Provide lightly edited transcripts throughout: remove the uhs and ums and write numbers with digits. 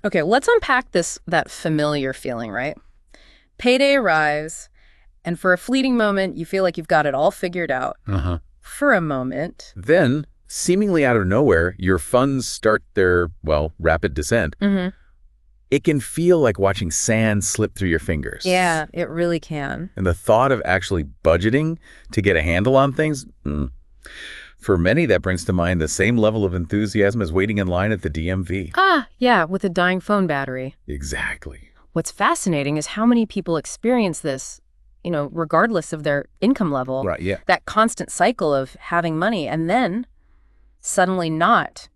Okay, let's unpack that familiar feeling, right? Payday arrives, and for a fleeting moment, you feel like you've got it all figured out. Uh-huh. For a moment. Then, seemingly out of nowhere, your funds start their, well, rapid descent. Mm-hmm. It can feel like watching sand slip through your fingers. Yeah, it really can. And the thought of actually budgeting to get a handle on things, for many, that brings to mind the same level of enthusiasm as waiting in line at the DMV. Ah, yeah, with a dying phone battery. Exactly. What's fascinating is how many people experience this, regardless of their income level. Right, yeah. That constant cycle of having money and then suddenly not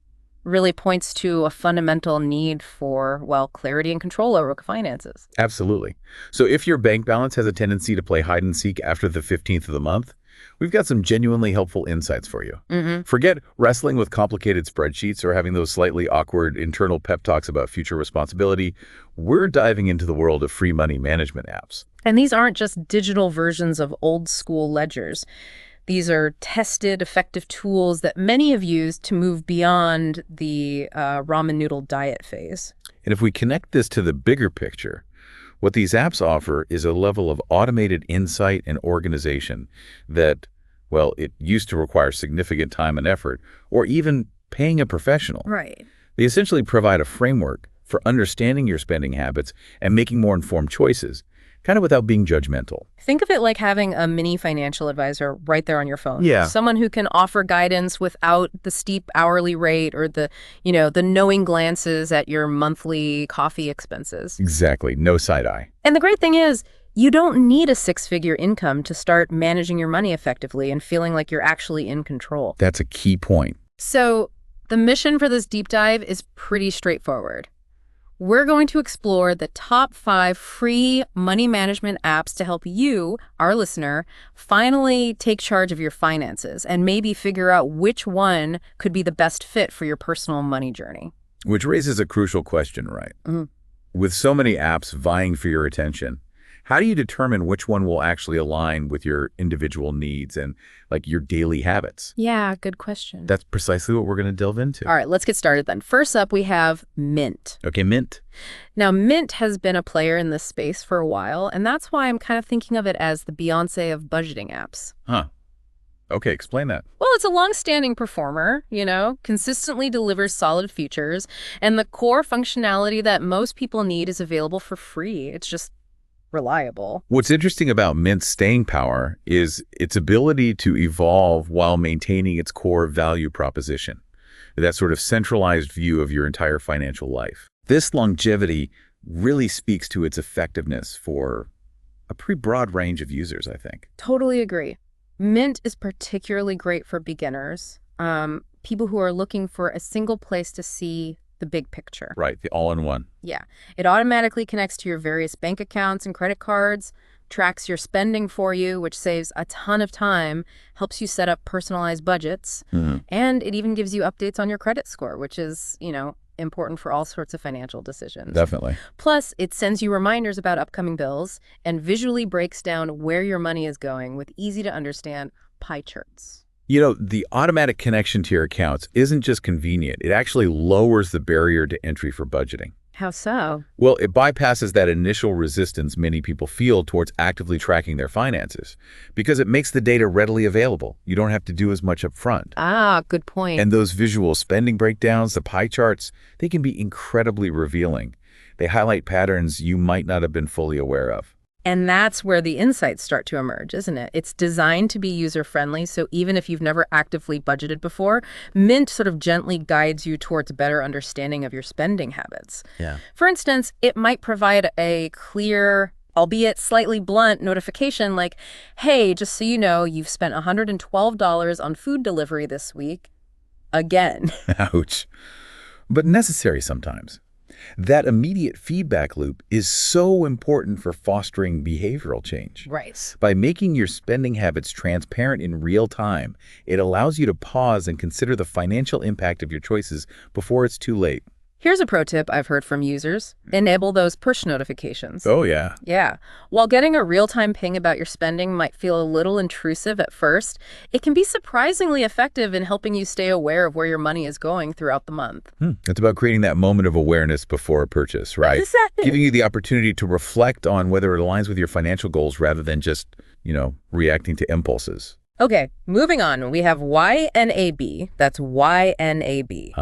really points to a fundamental need for, well, clarity and control over finances. Absolutely. So if your bank balance has a tendency to play hide and seek after the 15th of the month, we've got some genuinely helpful insights for you. Mm-hmm. Forget wrestling with complicated spreadsheets or having those slightly awkward internal pep talks about future responsibility. We're diving into the world of free money management apps. And these aren't just digital versions of old school ledgers. These are tested, effective tools that many have used to move beyond the ramen noodle diet phase. And if we connect this to the bigger picture, what these apps offer is a level of automated insight and organization that, well, it used to require significant time and effort, or even paying a professional. Right. They essentially provide a framework for understanding your spending habits and making more informed choices, kind of without being judgmental. Think of it like having a mini financial advisor right there on your phone. Yeah. Someone who can offer guidance without the steep hourly rate or the knowing glances at your monthly coffee expenses. Exactly. No side eye. And the great thing is, you don't need a six-figure income to start managing your money effectively and feeling like you're actually in control. That's a key point. So the mission for this deep dive is pretty straightforward. We're going to explore the top 5 free money management apps to help you, our listener, finally take charge of your finances and maybe figure out which one could be the best fit for your personal money journey. Which raises a crucial question, right? Mm. With so many apps vying for your attention, how do you determine which one will actually align with your individual needs and like your daily habits? Yeah, good question. That's precisely what we're going to delve into. All right, let's get started then. First up, we have Mint. Okay, Mint. Now, Mint has been a player in this space for a while, and that's why I'm kind of thinking of it as the Beyoncé of budgeting apps. Huh. Okay, explain that. Well, it's a long-standing performer, consistently delivers solid features, and the core functionality that most people need is available for free. It's just reliable. What's interesting about Mint's staying power is its ability to evolve while maintaining its core value proposition, that sort of centralized view of your entire financial life. This longevity really speaks to its effectiveness for a pretty broad range of users, I think. Totally agree. Mint is particularly great for beginners, people who are looking for a single place to see the big picture. Right, the all-in-one. Yeah. It automatically connects to your various bank accounts and credit cards, tracks your spending for you, which saves a ton of time, helps you set up personalized budgets, and it even gives you updates on your credit score, which is, important for all sorts of financial decisions. Definitely. Plus, it sends you reminders about upcoming bills and visually breaks down where your money is going with easy-to-understand pie charts. The automatic connection to your accounts isn't just convenient. It actually lowers the barrier to entry for budgeting. How so? Well, it bypasses that initial resistance many people feel towards actively tracking their finances because it makes the data readily available. You don't have to do as much up front. Ah, good point. And those visual spending breakdowns, the pie charts, they can be incredibly revealing. They highlight patterns you might not have been fully aware of. And that's where the insights start to emerge, isn't it? It's designed to be user-friendly, so even if you've never actively budgeted before, Mint sort of gently guides you towards a better understanding of your spending habits. Yeah. For instance, it might provide a clear, albeit slightly blunt, notification like, hey, just so you know, you've spent $112 on food delivery this week. Again. Ouch. But necessary sometimes. That immediate feedback loop is so important for fostering behavioral change. Right. By making your spending habits transparent in real time, it allows you to pause and consider the financial impact of your choices before it's too late. Here's a pro tip I've heard from users. Enable those push notifications. Oh, yeah. Yeah. While getting a real-time ping about your spending might feel a little intrusive at first, it can be surprisingly effective in helping you stay aware of where your money is going throughout the month. It's about creating that moment of awareness before a purchase, right? Exactly. Giving you the opportunity to reflect on whether it aligns with your financial goals rather than just, reacting to impulses. Okay, moving on. We have YNAB. That's YNAB.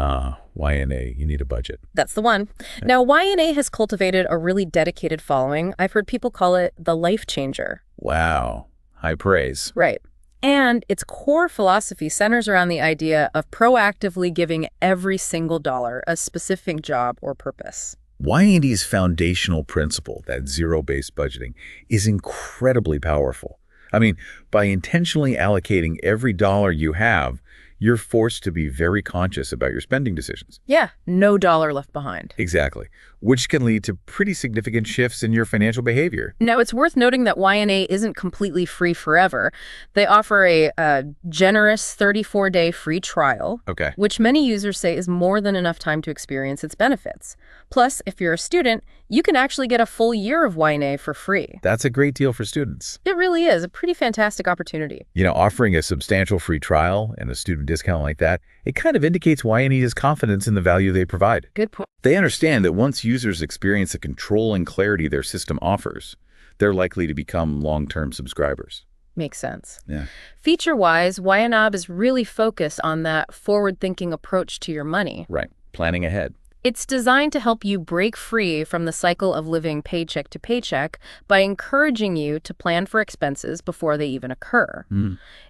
YNA, you need a budget. That's the one. Now, YNA has cultivated a really dedicated following. I've heard people call it the life changer. Wow. High praise. Right. And its core philosophy centers around the idea of proactively giving every single dollar a specific job or purpose. YND's foundational principle, that zero-based budgeting, is incredibly powerful. I mean, by intentionally allocating every dollar you have, you're forced to be very conscious about your spending decisions. Yeah, no dollar left behind. Exactly, which can lead to pretty significant shifts in your financial behavior. Now, it's worth noting that YNA isn't completely free forever. They offer a generous 34-day free trial, which many users say is more than enough time to experience its benefits. Plus, if you're a student, you can actually get a full year of YNA for free. That's a great deal for students. It really is a pretty fantastic opportunity. Offering a substantial free trial and a student discount like that, it kind of indicates YNE has confidence in the value they provide. Good point. They understand that once users experience the control and clarity their system offers, they're likely to become long-term subscribers. Makes sense. Yeah. Feature-wise, YNAB is really focused on that forward-thinking approach to your money. Right. Planning ahead. It's designed to help you break free from the cycle of living paycheck to paycheck by encouraging you to plan for expenses before they even occur.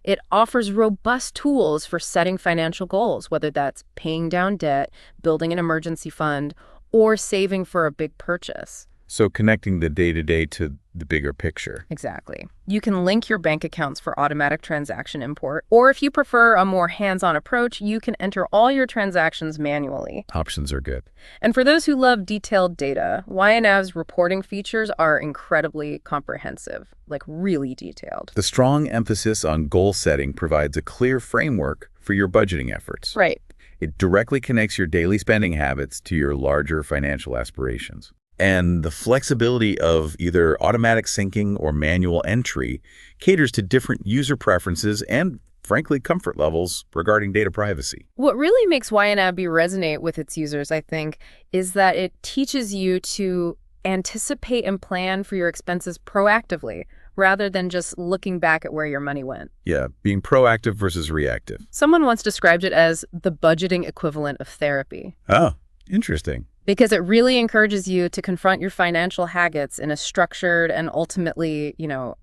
It offers robust tools for setting financial goals, whether that's paying down debt, building an emergency fund, or saving for a big purchase. So connecting the day-to-day to the bigger picture. Exactly. You can link your bank accounts for automatic transaction import, or if you prefer a more hands-on approach, you can enter all your transactions manually. Options are good. And for those who love detailed data, YNAB's reporting features are incredibly comprehensive, like really detailed. The strong emphasis on goal setting provides a clear framework for your budgeting efforts. Right. It directly connects your daily spending habits to your larger financial aspirations. And the flexibility of either automatic syncing or manual entry caters to different user preferences and, frankly, comfort levels regarding data privacy. What really makes YNAB resonate with its users, I think, is that it teaches you to anticipate and plan for your expenses proactively, rather than just looking back at where your money went. Yeah, being proactive versus reactive. Someone once described it as the budgeting equivalent of therapy. Oh, interesting. Because it really encourages you to confront your financial habits in a structured and ultimately,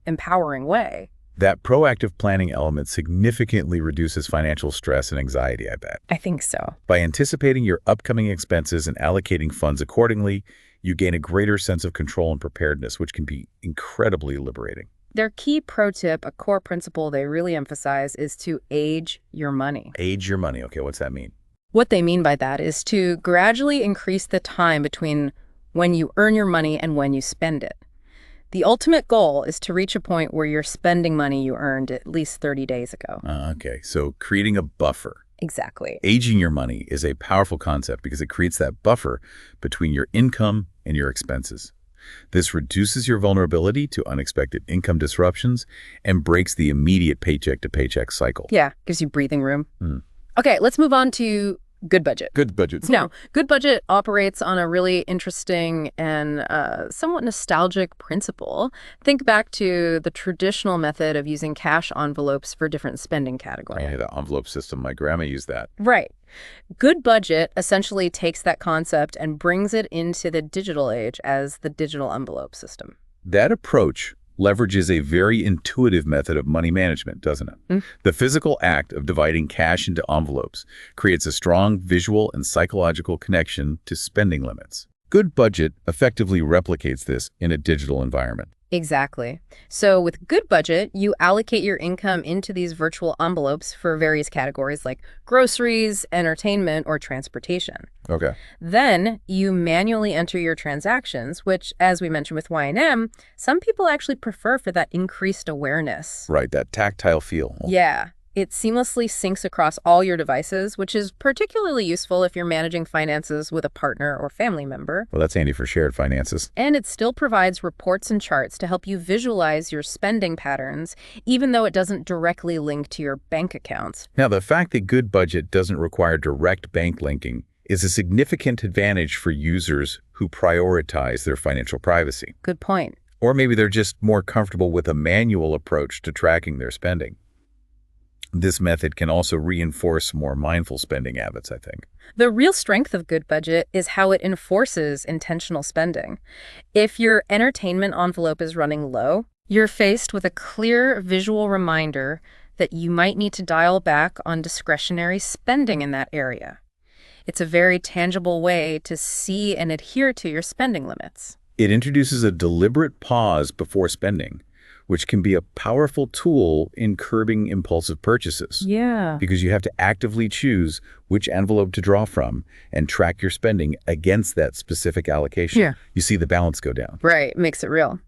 empowering way. That proactive planning element significantly reduces financial stress and anxiety, I bet. I think so. By anticipating your upcoming expenses and allocating funds accordingly, you gain a greater sense of control and preparedness, which can be incredibly liberating. Their key pro tip, a core principle they really emphasize, is to age your money. Age your money. Okay, what's that mean? What they mean by that is to gradually increase the time between when you earn your money and when you spend it. The ultimate goal is to reach a point where you're spending money you earned at least 30 days ago. Okay, so creating a buffer. Exactly. Aging your money is a powerful concept because it creates that buffer between your income and your expenses. This reduces your vulnerability to unexpected income disruptions and breaks the immediate paycheck-to-paycheck cycle. Yeah, gives you breathing room. Okay, let's move on to Good Budget. Good Budget. Now, Good Budget operates on a really interesting and somewhat nostalgic principle. Think back to the traditional method of using cash envelopes for different spending categories. Yeah, the envelope system. My grandma used that. Right. Good Budget essentially takes that concept and brings it into the digital age as the digital envelope system. That approach leverages a very intuitive method of money management, doesn't it? The physical act of dividing cash into envelopes creates a strong visual and psychological connection to spending limits. Good Budget effectively replicates this in a digital environment. Exactly. So with Good Budget, you allocate your income into these virtual envelopes for various categories like groceries, entertainment, or transportation. Okay. Then you manually enter your transactions, which, as we mentioned with Y&M, some people actually prefer for that increased awareness. Right, that tactile feel. Yeah. It seamlessly syncs across all your devices, which is particularly useful if you're managing finances with a partner or family member. Well, that's handy for shared finances. And it still provides reports and charts to help you visualize your spending patterns, even though it doesn't directly link to your bank accounts. Now, the fact that Good Budget doesn't require direct bank linking is a significant advantage for users who prioritize their financial privacy. Good point. Or maybe they're just more comfortable with a manual approach to tracking their spending. This method can also reinforce more mindful spending habits, I think. The real strength of Good Budget is how it enforces intentional spending. If your entertainment envelope is running low, you're faced with a clear visual reminder that you might need to dial back on discretionary spending in that area. It's a very tangible way to see and adhere to your spending limits. It introduces a deliberate pause before spending, which can be a powerful tool in curbing impulsive purchases. Yeah. Because you have to actively choose which envelope to draw from and track your spending against that specific allocation. Yeah. You see the balance go down. Right, makes it real.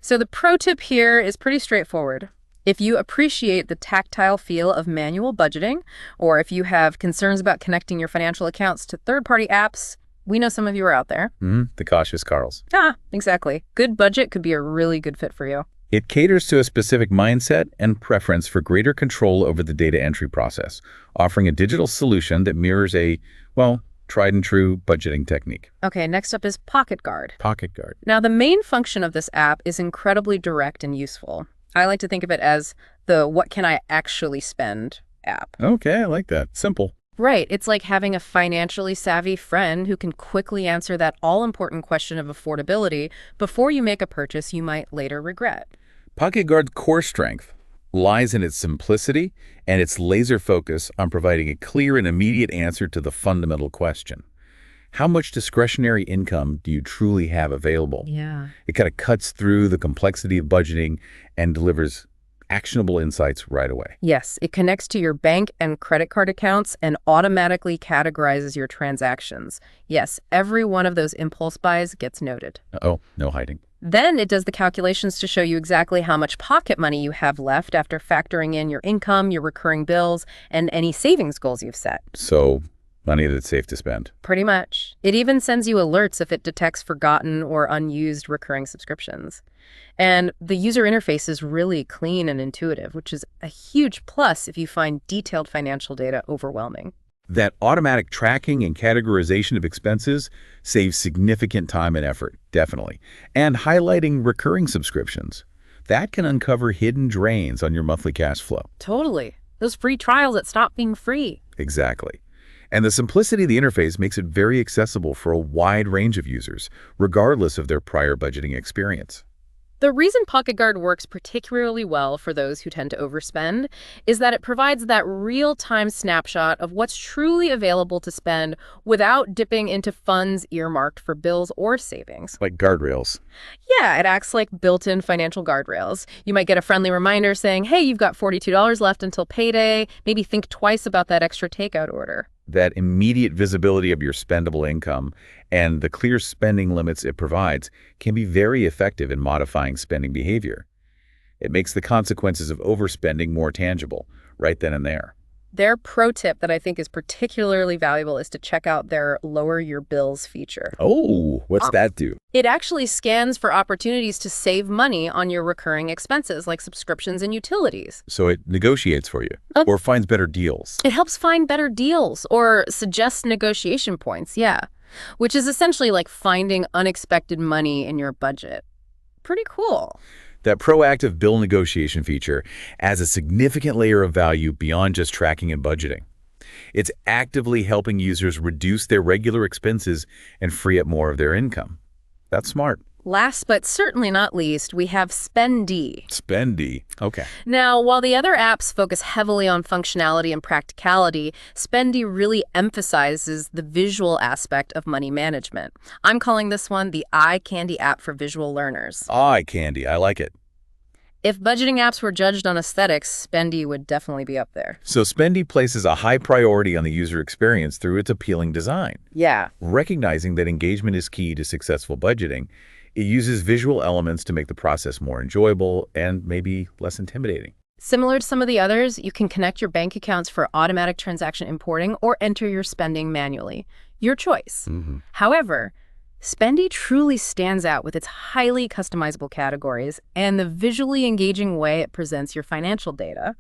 So the pro tip here is pretty straightforward. If you appreciate the tactile feel of manual budgeting, or if you have concerns about connecting your financial accounts to third-party apps, we know some of you are out there. The cautious Carls. Exactly. Good Budget could be a really good fit for you. It caters to a specific mindset and preference for greater control over the data entry process, offering a digital solution that mirrors a, well, tried and true budgeting technique. Okay, next up is Pocket Guard. Pocket Guard. Now, the main function of this app is incredibly direct and useful. I like to think of it as the what can I actually spend app. Okay, I like that. Simple. Right. It's like having a financially savvy friend who can quickly answer that all-important question of affordability before you make a purchase you might later regret. Pocket Guard's core strength lies in its simplicity and its laser focus on providing a clear and immediate answer to the fundamental question. How much discretionary income do you truly have available? Yeah. It kind of cuts through the complexity of budgeting and delivers actionable insights right away. Yes, it connects to your bank and credit card accounts and automatically categorizes your transactions. Yes, every one of those impulse buys gets noted. Oh, no hiding. Then it does the calculations to show you exactly how much pocket money you have left after factoring in your income, your recurring bills, and any savings goals you've set. So, money that's safe to spend. Pretty much. It even sends you alerts if it detects forgotten or unused recurring subscriptions. And the user interface is really clean and intuitive, which is a huge plus if you find detailed financial data overwhelming. That automatic tracking and categorization of expenses saves significant time and effort, definitely. And highlighting recurring subscriptions. That can uncover hidden drains on your monthly cash flow. Totally. Those free trials that stop being free. Exactly. And the simplicity of the interface makes it very accessible for a wide range of users, regardless of their prior budgeting experience. The reason Pocket Guard works particularly well for those who tend to overspend is that it provides that real-time snapshot of what's truly available to spend without dipping into funds earmarked for bills or savings. Like guardrails. Yeah, it acts like built-in financial guardrails. You might get a friendly reminder saying, hey, you've got $42 left until payday. Maybe think twice about that extra takeout order. That immediate visibility of your spendable income and the clear spending limits it provides can be very effective in modifying spending behavior. It makes the consequences of overspending more tangible right then and there. Their pro tip that I think is particularly valuable is to check out their Lower Your Bills feature. Oh, what's that do? It actually scans for opportunities to save money on your recurring expenses like subscriptions and utilities. So it negotiates for you or finds better deals. It helps find better deals or suggests negotiation points, yeah, which is essentially like finding unexpected money in your budget. Pretty cool. That proactive bill negotiation feature adds a significant layer of value beyond just tracking and budgeting. It's actively helping users reduce their regular expenses and free up more of their income. That's smart. Last but certainly not least, we have Spendy. Spendy. Okay. Now, while the other apps focus heavily on functionality and practicality, Spendy really emphasizes the visual aspect of money management. I'm calling this one the eye candy app for visual learners. Eye candy. I like it. If budgeting apps were judged on aesthetics, Spendy would definitely be up there. So Spendy places a high priority on the user experience through its appealing design. Yeah. Recognizing that engagement is key to successful budgeting, it uses visual elements to make the process more enjoyable and maybe less intimidating. Similar to some of the others, you can connect your bank accounts for automatic transaction importing or enter your spending manually. Your choice. However, Spendy truly stands out with its highly customizable categories and the visually engaging way it presents your financial data.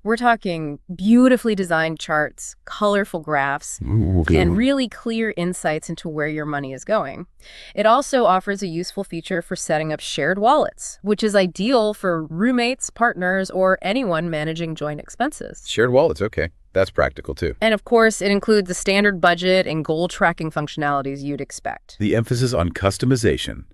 We're talking beautifully designed charts, colorful graphs, and really clear insights into where your money is going. It also offers a useful feature for setting up shared wallets, which is ideal for roommates, partners, or anyone managing joint expenses. Shared wallets, okay. That's practical too. And of course, it includes the standard budget and goal tracking functionalities you'd expect. The emphasis on customization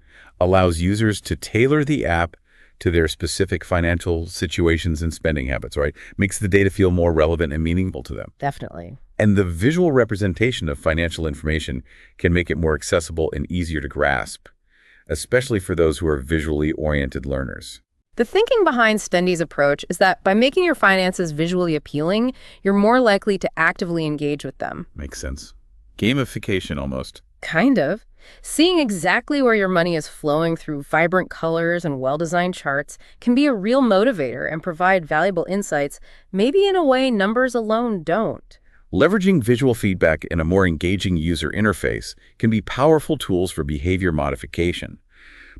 allows users to tailor the app to their specific financial situations and spending habits, right? Makes the data feel more relevant and meaningful to them. Definitely. And the visual representation of financial information can make it more accessible and easier to grasp, especially for those who are visually oriented learners. The thinking behind Spendy's approach is that by making your finances visually appealing, you're more likely to actively engage with them. Makes sense. Gamification almost. Kind of. Seeing exactly where your money is flowing through vibrant colors and well-designed charts can be a real motivator and provide valuable insights, maybe in a way numbers alone don't. Leveraging visual feedback in a more engaging user interface can be powerful tools for behavior modification.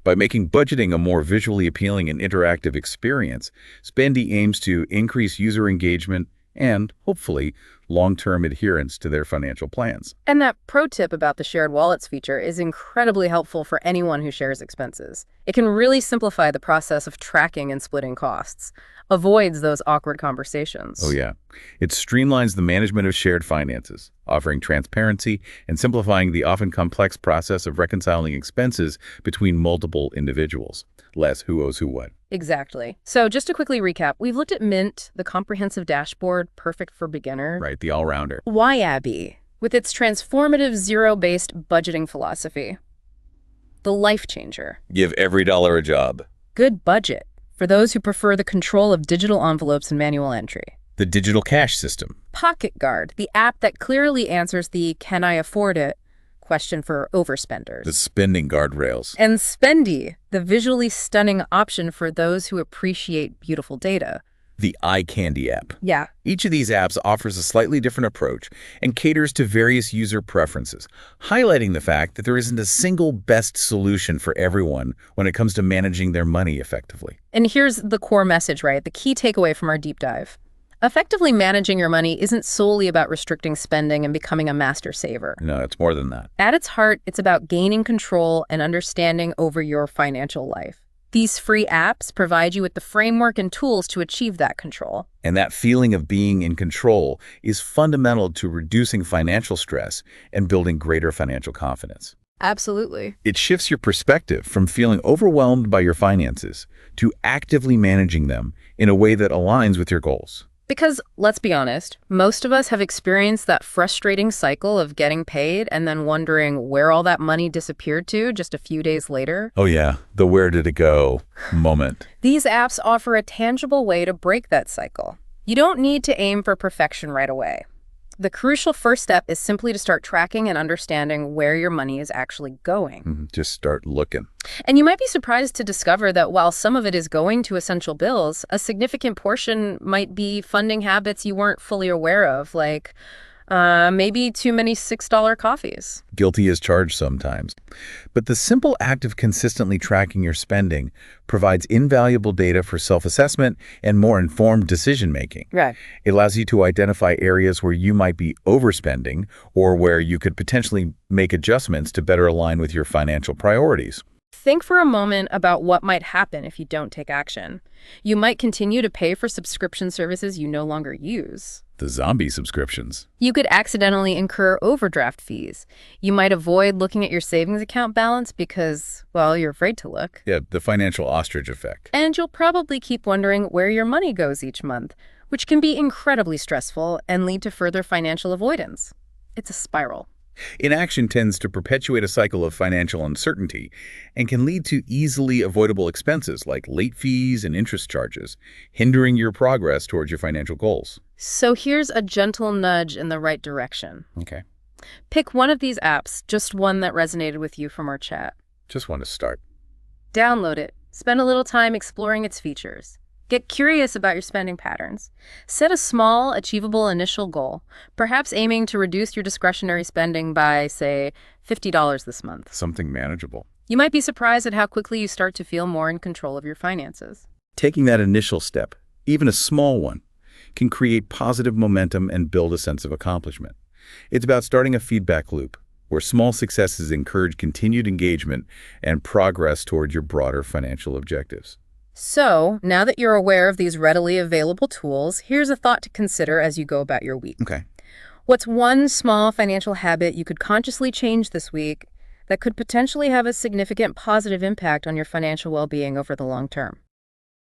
By making budgeting a more visually appealing and interactive experience, Spendy aims to increase user engagement and, hopefully, long-term adherence to their financial plans. And that pro tip about the shared wallets feature is incredibly helpful for anyone who shares expenses. It can really simplify the process of tracking and splitting costs, avoids those awkward conversations. Oh yeah. It streamlines the management of shared finances, offering transparency and simplifying the often complex process of reconciling expenses between multiple individuals. Less who owes who what. Exactly. So just to quickly recap, we've looked at Mint, the comprehensive dashboard, perfect for beginners. Right, the all-rounder. YABI, with its transformative zero-based budgeting philosophy. The life changer. Give every dollar a job. Good budget, for those who prefer the control of digital envelopes and manual entry. The digital cash system. Pocket Guard, the app that clearly answers the "can I afford it?" question for overspenders. The spending guardrails. And Spendy, the visually stunning option for those who appreciate beautiful data. The eye candy app. Yeah. Each of these apps offers a slightly different approach and caters to various user preferences, highlighting the fact that there isn't a single best solution for everyone when it comes to managing their money effectively. And here's the core message, right? The key takeaway from our deep dive. Effectively managing your money isn't solely about restricting spending and becoming a master saver. No, it's more than that. At its heart, it's about gaining control and understanding over your financial life. These free apps provide you with the framework and tools to achieve that control. And that feeling of being in control is fundamental to reducing financial stress and building greater financial confidence. Absolutely. It shifts your perspective from feeling overwhelmed by your finances to actively managing them in a way that aligns with your goals. Because, let's be honest, most of us have experienced that frustrating cycle of getting paid and then wondering where all that money disappeared to just a few days later. Oh yeah, the where did it go moment. These apps offer a tangible way to break that cycle. You don't need to aim for perfection right away. The crucial first step is simply to start tracking and understanding where your money is actually going. Just start looking. And you might be surprised to discover that while some of it is going to essential bills, a significant portion might be funding habits you weren't fully aware of, like maybe too many $6 coffees. Guilty as charged sometimes. But the simple act of consistently tracking your spending provides invaluable data for self-assessment and more informed decision-making. Right. It allows you to identify areas where you might be overspending or where you could potentially make adjustments to better align with your financial priorities. Think for a moment about what might happen if you don't take action. You might continue to pay for subscription services you no longer use. The zombie subscriptions. You could accidentally incur overdraft fees. You might avoid looking at your savings account balance because, well, you're afraid to look. Yeah, the financial ostrich effect. And you'll probably keep wondering where your money goes each month, which can be incredibly stressful and lead to further financial avoidance. It's a spiral. Inaction tends to perpetuate a cycle of financial uncertainty and can lead to easily avoidable expenses like late fees and interest charges, hindering your progress towards your financial goals. So here's a gentle nudge in the right direction. Okay. Pick one of these apps, just one that resonated with you from our chat. Just want to start. Download it. Spend a little time exploring its features. Get curious about your spending patterns. Set a small, achievable initial goal, perhaps aiming to reduce your discretionary spending by, say, $50 this month. Something manageable. You might be surprised at how quickly you start to feel more in control of your finances. Taking that initial step, even a small one, can create positive momentum and build a sense of accomplishment. It's about starting a feedback loop where small successes encourage continued engagement and progress toward your broader financial objectives. So, now that you're aware of these readily available tools, here's a thought to consider as you go about your week. Okay. What's one small financial habit you could consciously change this week that could potentially have a significant positive impact on your financial well-being over the long term?